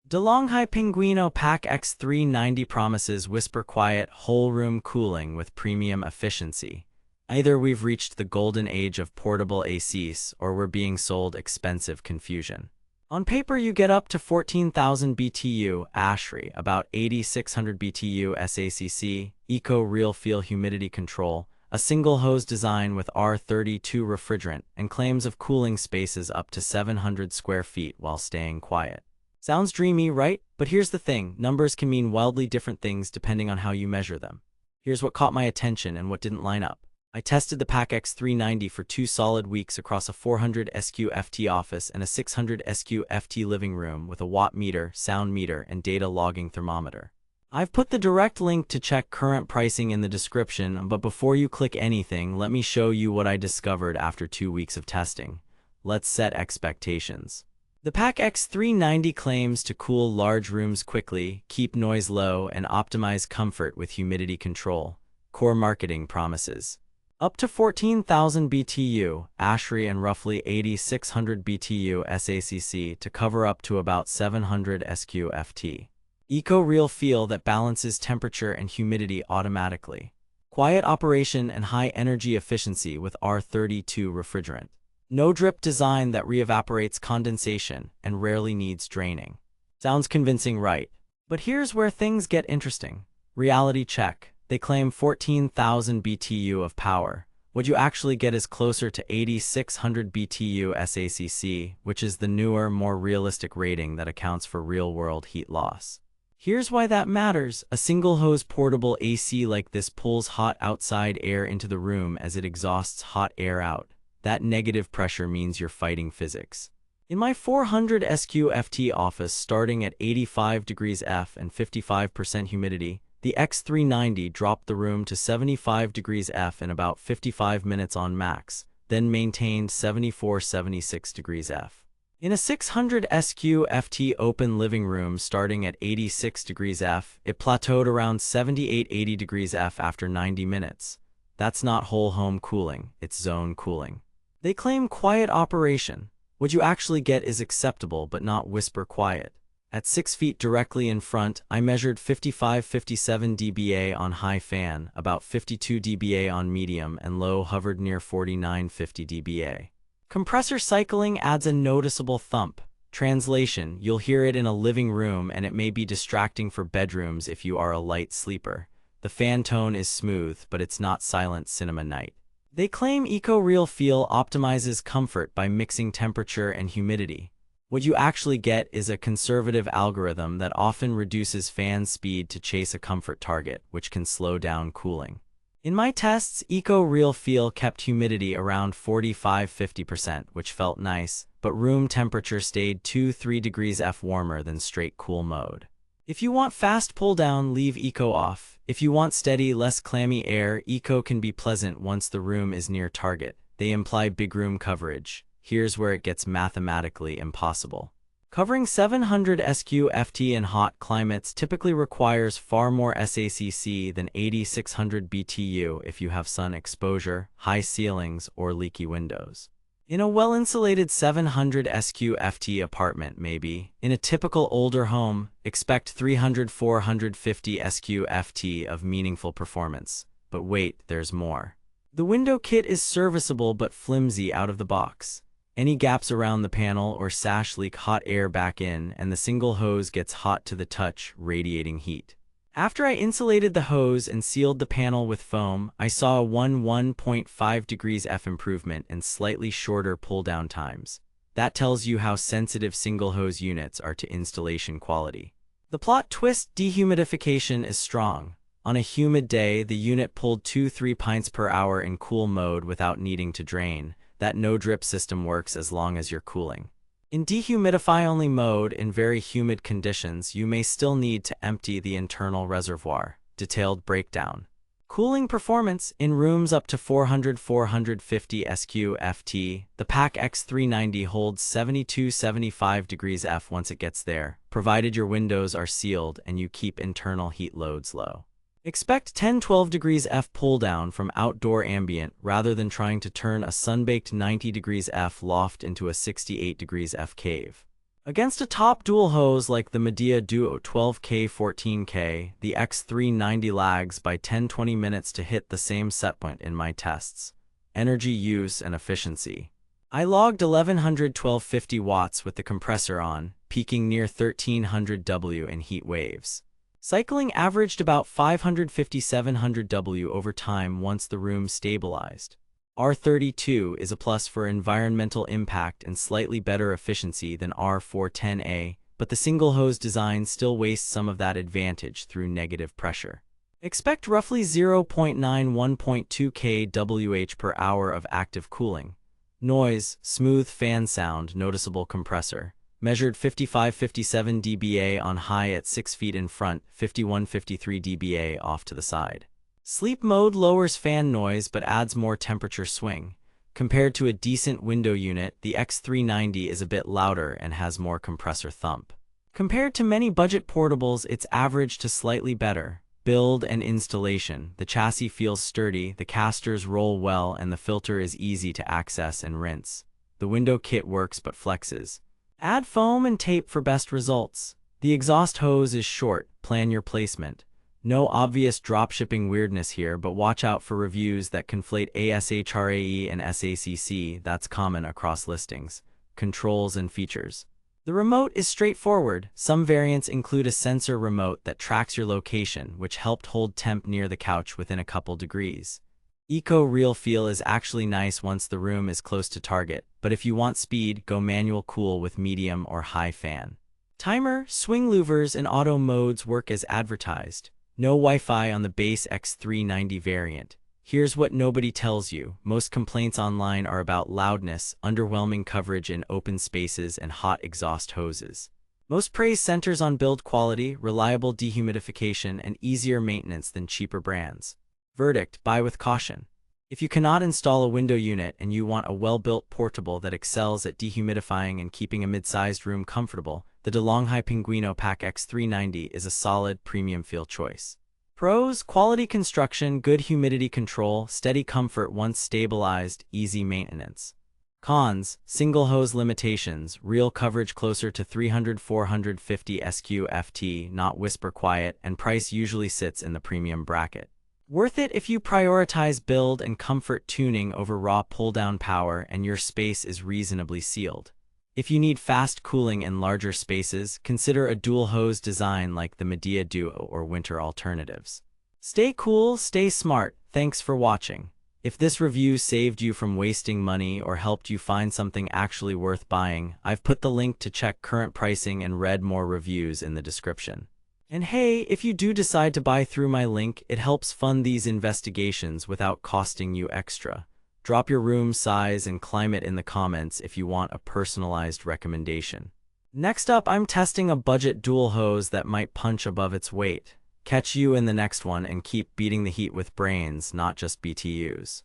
DeLonghi Pinguino PAC EX390 promises whisper-quiet, whole-room cooling with premium efficiency. Either we've reached the golden age of portable ACs, or we're being sold expensive confusion. On paper, you get up to 14,000 BTU ASHRAE, about 8,600 BTU SACC, eco-real feel humidity control, a single-hose design with R32 refrigerant, and claims of cooling spaces up to 700 square feet while staying quiet. Sounds dreamy, right? But here's the thing, numbers can mean wildly different things depending on how you measure them. Here's what caught my attention and what didn't line up. I tested the PAC EX390 for 2 solid weeks across a 400 SQ-FT office and a 600 SQ-FT living room with a watt meter, sound meter, and data logging thermometer. I've put the direct link to check current pricing in the description, but before you click anything, let me show you what I discovered after 2 weeks of testing. Let's set expectations. The PAC EX390 claims to cool large rooms quickly, keep noise low, and optimize comfort with humidity control. Core marketing promises up to 14,000 BTU ASHRAE and roughly 8,600 BTU SACC to cover up to about 700 SQ-FT. Eco-real feel that balances temperature and humidity automatically. Quiet operation and high energy efficiency with R32 refrigerant. No drip design that re-evaporates condensation and rarely needs draining. Sounds convincing, right? But here's where things get interesting. Reality check. They claim 14,000 BTU of power. What you actually get is closer to 8,600 BTU SACC, which is the newer, more realistic rating that accounts for real-world heat loss. Here's why that matters. A single-hose portable AC like this pulls hot outside air into the room as it exhausts hot air out. That negative pressure means you're fighting physics. In my 400 SQ-FT office starting at 85 degrees F and 55% humidity, the EX390 dropped the room to 75 degrees F in about 55 minutes on max, then maintained 74-76 degrees F. In a 600 SQ-FT open living room starting at 86 degrees F, it plateaued around 78-80 degrees F after 90 minutes. That's not whole home cooling, it's zone cooling. They claim quiet operation. What you actually get is acceptable but not whisper quiet. At 6 feet directly in front, I measured 55-57 dBA on high fan, about 52 dBA on medium, and low hovered near 49-50 dBA. Compressor cycling adds a noticeable thump. Translation, you'll hear it in a living room and it may be distracting for bedrooms if you are a light sleeper. The fan tone is smooth, but it's not silent cinema night. They claim eco-real feel optimizes comfort by mixing temperature and humidity. What you actually get is a conservative algorithm that often reduces fan speed to chase a comfort target, which can slow down cooling. In my tests, eco-real feel kept humidity around 45-50%, which felt nice, but room temperature stayed 2-3 degrees F warmer than straight cool mode. If you want fast pull-down, leave eco off. If you want steady, less clammy air, eco can be pleasant once the room is near target. They imply big room coverage. Here's where it gets mathematically impossible. Covering 700 SQ-FT in hot climates typically requires far more SACC than 8,600 BTU if you have sun exposure, high ceilings, or leaky windows. In a well-insulated 700 SQ-FT apartment, maybe. In a typical older home, expect 300-450 SQ-FT of meaningful performance. But wait, there's more. The window kit is serviceable but flimsy out of the box. Any gaps around the panel or sash leak hot air back in, and the single hose gets hot to the touch, radiating heat. After I insulated the hose and sealed the panel with foam, I saw a 1.5 degrees F improvement and slightly shorter pull-down times. That tells you how sensitive single-hose units are to installation quality. The plot twist: dehumidification is strong. On a humid day, the unit pulled 2-3 pints per hour in cool mode without needing to drain. That no-drip system works as long as you're cooling. In dehumidify-only mode, in very humid conditions, you may still need to empty the internal reservoir. Detailed breakdown. Cooling performance in rooms up to 400-450 SQ-FT. The PAC EX390 holds 72-75 degrees F once it gets there, provided your windows are sealed and you keep internal heat loads low. Expect 10-12 degrees F pull-down from outdoor ambient rather than trying to turn a sun-baked 90 degrees F loft into a 68 degrees F cave. Against a top dual hose like the Midea Duo 12K-14K, the X390 lags by 10-20 minutes to hit the same setpoint in my tests. Energy use and efficiency. I logged 1112 watts with the compressor on, peaking near 1300 W in heat waves. Cycling averaged about 550-700 W over time once the room stabilized. R32 is a plus for environmental impact and slightly better efficiency than R410A, but the single hose design still wastes some of that advantage through negative pressure. Expect roughly 0.9-1.2 kWh per hour of active cooling. Noise, smooth fan sound, noticeable compressor. Measured 55-57 dBA on high at 6 feet in front, 51-53 dBA off to the side. Sleep mode lowers fan noise but adds more temperature swing. Compared to a decent window unit, the X390 is a bit louder and has more compressor thump. Compared to many budget portables, it's average to slightly better. Build and installation. The chassis feels sturdy, the casters roll well, and the filter is easy to access and rinse. The window kit works but flexes. Add foam and tape for best results. The exhaust hose is short, plan your placement. No obvious dropshipping weirdness here, but watch out for reviews that conflate ASHRAE and SACC. That's common across listings. Controls and features. The remote is straightforward. Some variants include a sensor remote that tracks your location, which helped hold temp near the couch within a couple degrees. Eco-real feel is actually nice once the room is close to target, but if you want speed, go manual cool with medium or high fan. Timer, swing louvers, and auto modes work as advertised. No Wi-Fi on the base X390 variant. Here's what nobody tells you. Most complaints online are about loudness, underwhelming coverage in open spaces, and hot exhaust hoses. Most praise centers on build quality, reliable dehumidification, and easier maintenance than cheaper brands. Verdict: buy with caution. If you cannot install a window unit and you want a well-built portable that excels at dehumidifying and keeping a mid-sized room comfortable, the Delonghi Pinguino PAC EX390 is a solid premium feel choice. Pros: quality construction, good humidity control, steady comfort once stabilized, easy maintenance. Cons: single hose limitations, real coverage closer to 300-450 SQ/FT, not whisper quiet, and price usually sits in the premium bracket. Worth it if you prioritize build and comfort tuning over raw pull-down power and your space is reasonably sealed. If you need fast cooling in larger spaces, consider a dual hose design like the Midea Duo or winter alternatives. Stay cool, stay smart. Thanks for watching. If this review saved you from wasting money or helped you find something actually worth buying, I've put the link to check current pricing and read more reviews in the description. And hey, if you do decide to buy through my link, it helps fund these investigations without costing you extra. Drop your room size and climate in the comments if you want a personalized recommendation. Next up, I'm testing a budget dual hose that might punch above its weight. Catch you in the next one and keep beating the heat with brains, not just BTUs.